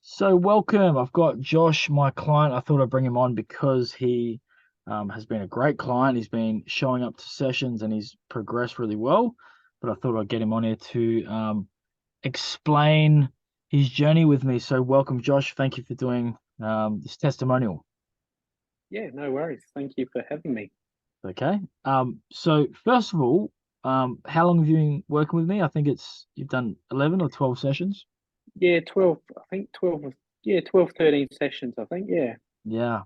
So welcome. I've got Josh, my client. I thought I'd bring him on because he has been a great client. He's been showing up to sessions and he's progressed really well. But I thought I'd get him on here to explain his journey with me. So welcome, Josh. Thank you for doing this testimonial. Yeah, no worries. Thank you for having me. Okay. So first of all, how long have you been working with me? I think you've done 11 or 12 sessions. Yeah, 12, I think 12, yeah, 12, 13 sessions, I think. Yeah. Yeah.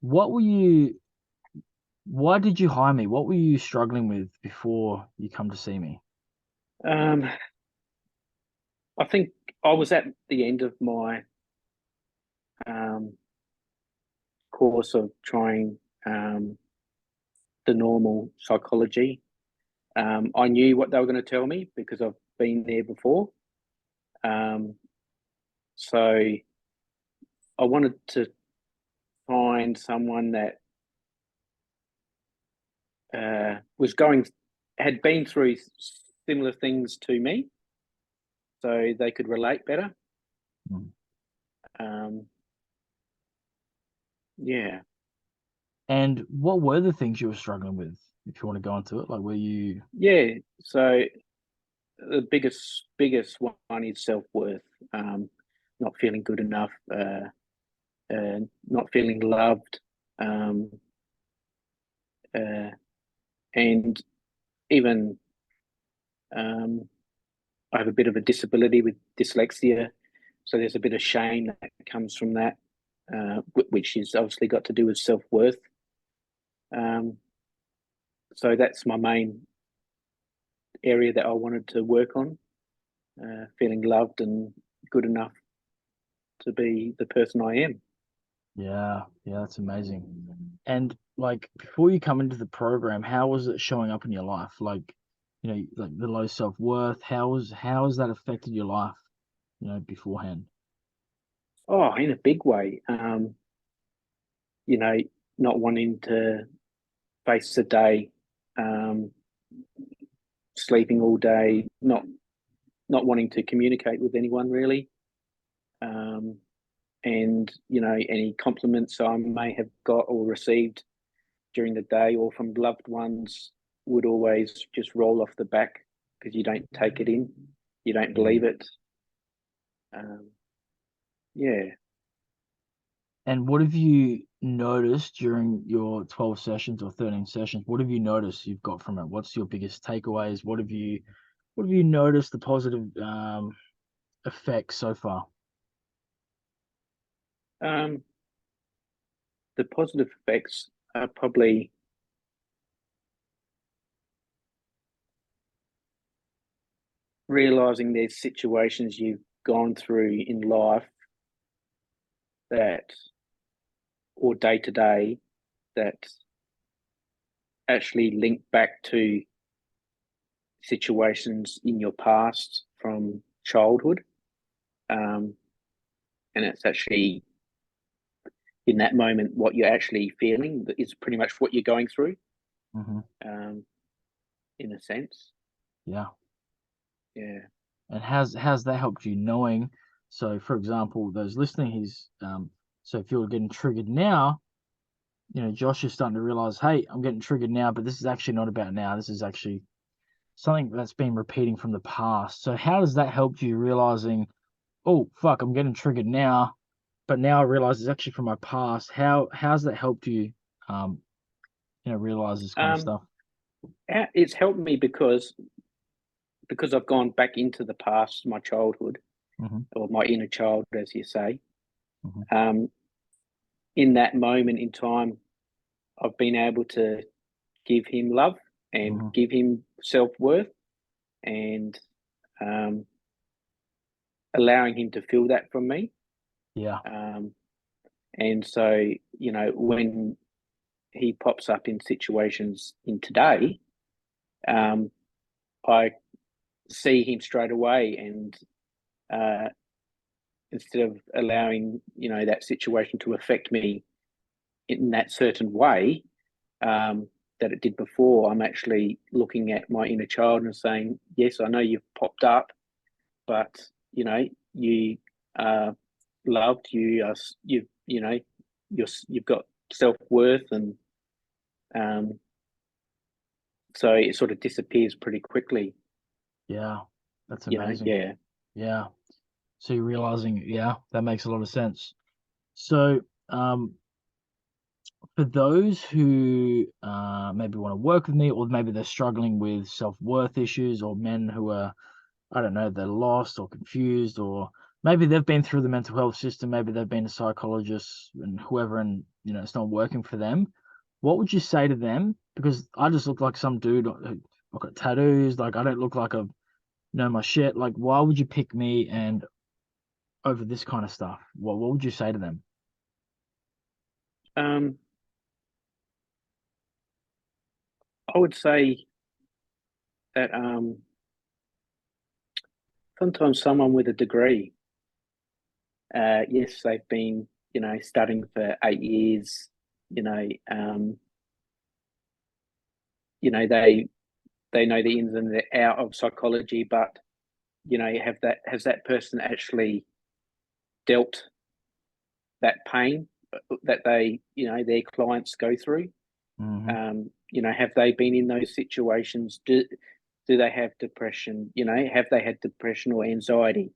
What were you Why did you hire me? What were you struggling with before you come to see me? Um, I think I was at the end of my um, course of trying the normal psychology. I knew what they were going to tell me because I've been there before. Um, so I wanted to find someone that was had been through similar things to me so they could relate better. Mm. Um, yeah. And what were the things you were struggling with, if you want to go into it? Like, were you, Yeah. So the biggest one is self-worth. Not feeling good enough, not feeling loved, um, uh, and even um, I have a bit of a disability with dyslexia, so there's a bit of shame that comes from that, which is obviously got to do with self-worth. Um, so that's my main area that I wanted to work on, feeling loved and good enough to be the person I am. yeah, yeah, that's amazing. And like, before you come into the program, how was it showing up in your life? Like, like the low self-worth, how has that affected your life, beforehand? Oh, in a big way. You know, not wanting to face the day, um, sleeping all day, not wanting to communicate with anyone really, um, and any compliments I may have got or received during the day or from loved ones would always just roll off the back because you don't take it in, you don't Yeah. believe it. Um, yeah. And what have you noticed during your 12 sessions or 13 sessions? What have you noticed you've got from it? What's your biggest takeaways? What have you noticed the positive effects so far? Um, the positive effects are probably realizing there's situations you've gone through in life that, or day to day, that actually link back to situations in your past from childhood. Um, and it's actually in that moment what you're actually feeling is pretty much what you're going through, Hmm. um, in a sense. Yeah. Yeah. And how's that helped you knowing? So, for example, those listening, so if you're getting triggered now, Josh is starting to realize, hey, I'm getting triggered now, but this is actually not about now. This is actually something that's been repeating from the past. So, how does that help you realizing, oh, fuck, I'm getting triggered now, but now I realize it's actually from my past. How's that helped you, um, realize this kind of Um, stuff? it's helped me because I've gone back into the past, my childhood Hmm. or my inner child, as you say. Hmm. Um, in that moment in time, I've been able to give him love and Hmm. give him self worth and um, allowing him to feel that from me. Yeah. Um, and so, when he pops up in situations in today, um, I see him straight away, and uh, instead of allowing that situation to affect me in that certain way that it did before, I'm actually looking at my inner child and saying, "Yes, I know you've popped up, but you are loved. You've got self-worth, and so it sort of disappears pretty quickly. Yeah, that's amazing. Yeah. Yeah. So you're realizing, yeah, that makes a lot of sense. So, for those who maybe want to work with me, or maybe they're struggling with self-worth issues, or men who are, I don't know, they're lost or confused, or maybe they've been through the mental health system, maybe they've been a psychologist and whoever, and it's not working for them. What would you say to them? Because I just look like some dude I've got tattoos, like I don't look like I know my shit. Like, why would you pick me and over this kind of stuff? What would you say to them? Um, I would say that sometimes someone with a degree, yes, they've been, studying for 8 years, you know, um, they know the ins and the out of psychology, but has that person actually dealt that pain that their clients go through? Hmm. Have they been in those situations? Do they have depression? Have they had depression or anxiety?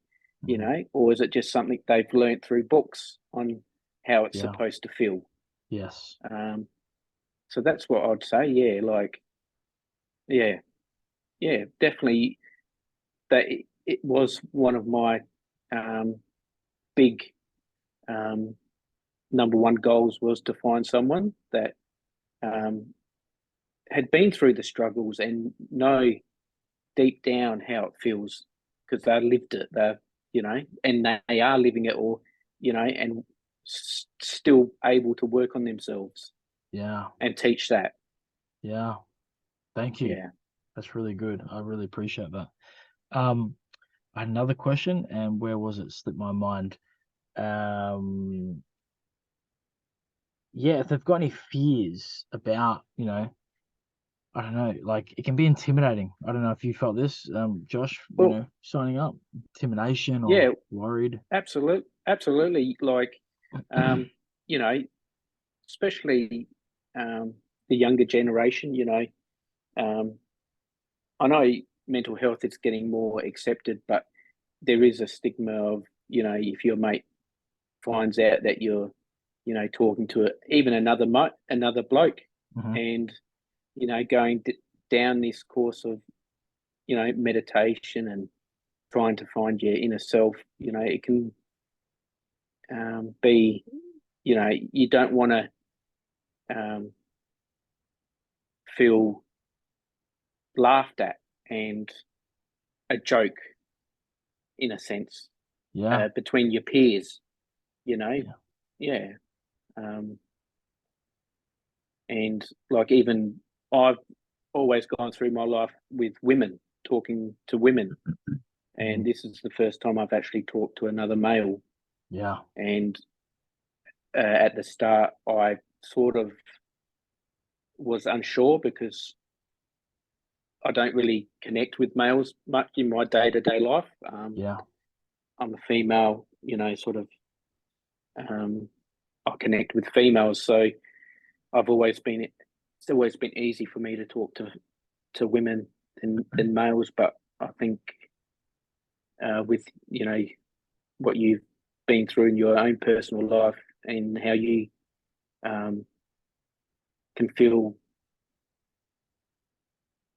Hmm. Or is it just something they've learned through books on how it's Yeah. supposed to feel? Yes. So that's what I'd say. Yeah, yeah, yeah, definitely. That it was one of my um, big um, number one goals was to find someone that um, had been through the struggles and know deep down how it feels, because they lived it. And they are living it, or and still able to work on themselves Yeah. and teach that. Yeah. Thank you. Yeah. That's really good. I really appreciate that. Um, I had another question, and where was it? Slipped my mind. Um, yeah, if they've got any fears about, I don't know, like it can be intimidating. I don't know if you felt this, Josh, Well, signing up, intimidation or yeah, worried. absolutely. Like, um, you know, especially um, the younger generation. Um, I know mental health is getting more accepted, but there is a stigma of, if your mate finds out that you're, talking to even another bloke, Hmm. and going down this course of meditation and trying to find your inner self. It can be, you don't want to um, feel laughed at and a joke in a sense, Yeah. between your peers. You know, Yeah. yeah. Um, and like, even I've always gone through my life with women, talking to women, Mhm. and this is the first time I've actually talked to another male. Yeah. And at the start, I sort of was unsure because I don't really connect with males much in my day to day life. Yeah. I'm a female, sort of. Um, I connect with females, so I've always been. It's always been easy for me to talk to women than males. But I think with what you've been through in your own personal life and how you um, can feel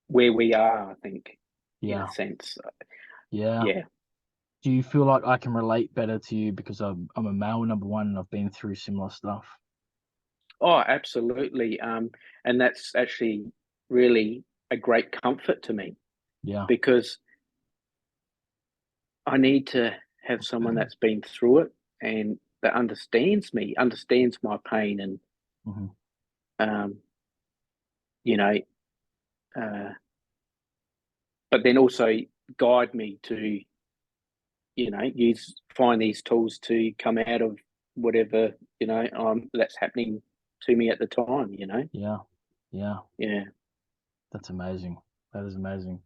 where we are, I think, in a Yeah. sense. Yeah. Yeah. Do you feel like I can relate better to you because I'm a male, number one, and I've been through similar stuff? Oh, absolutely. And that's actually really a great comfort to me, Yeah. because I need to have someone that's been through it and that understands me, understands my pain, and Hmm. um, you know, uh, but then also guide me to, find these tools to come out of whatever, that's happening to me at the time. Yeah. Yeah. Yeah. That's amazing. That is amazing.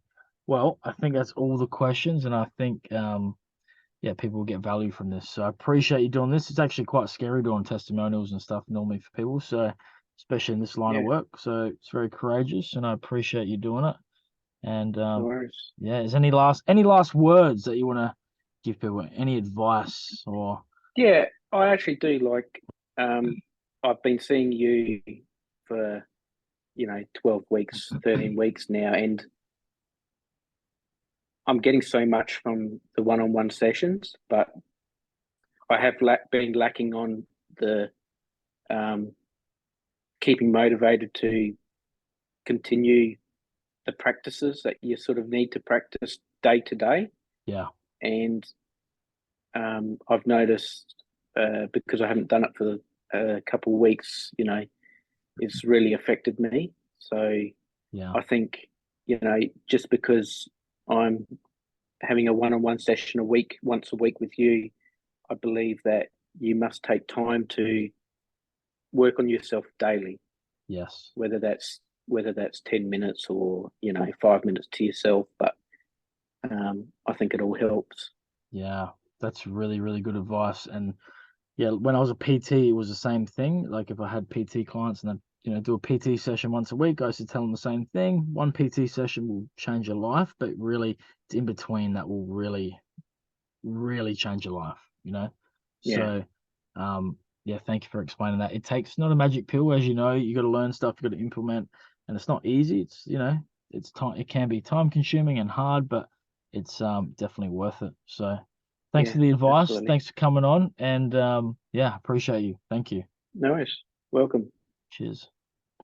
Well, I think that's all the questions, and I think yeah, people will get value from this. So I appreciate you doing this. It's actually quite scary doing testimonials and stuff normally for people, so especially in this line of Yeah, work. So it's very courageous, and I appreciate you doing it. And no worries. yeah, is any last words that you want to give people? Any advice or Yeah, I actually do like. I've been seeing you for 12 weeks, 13 weeks now, and I'm getting so much from the one-on-one sessions, but I have been lacking on the um, keeping motivated to continue the practices that you sort of need to practice day to day. yeah, And I've noticed because I haven't done it for a couple of weeks, it's really affected me. So yeah, I think, just because I'm having a one-on-one session once a week with you, I believe that you must take time to work on yourself daily, yes, whether that's 10 minutes or 5 minutes to yourself. But I think it all helps. yeah. That's really, really good advice. And yeah, when I was a PT, it was the same thing. Like if I had PT clients and I, do a PT session once a week, I used to tell them the same thing. One PT session will change your life, but really it's in between that will really, really change your life, you know? Yeah, So, yeah, thank you for explaining that. It's not a magic pill, as you know, you got to learn stuff, you got to implement, and it's not easy. It's time, it can be time consuming and hard, but it's definitely worth it. So, thanks yeah, for the advice. absolutely. Thanks for coming on, and yeah, appreciate you. Thank you. No worries. Welcome. Cheers.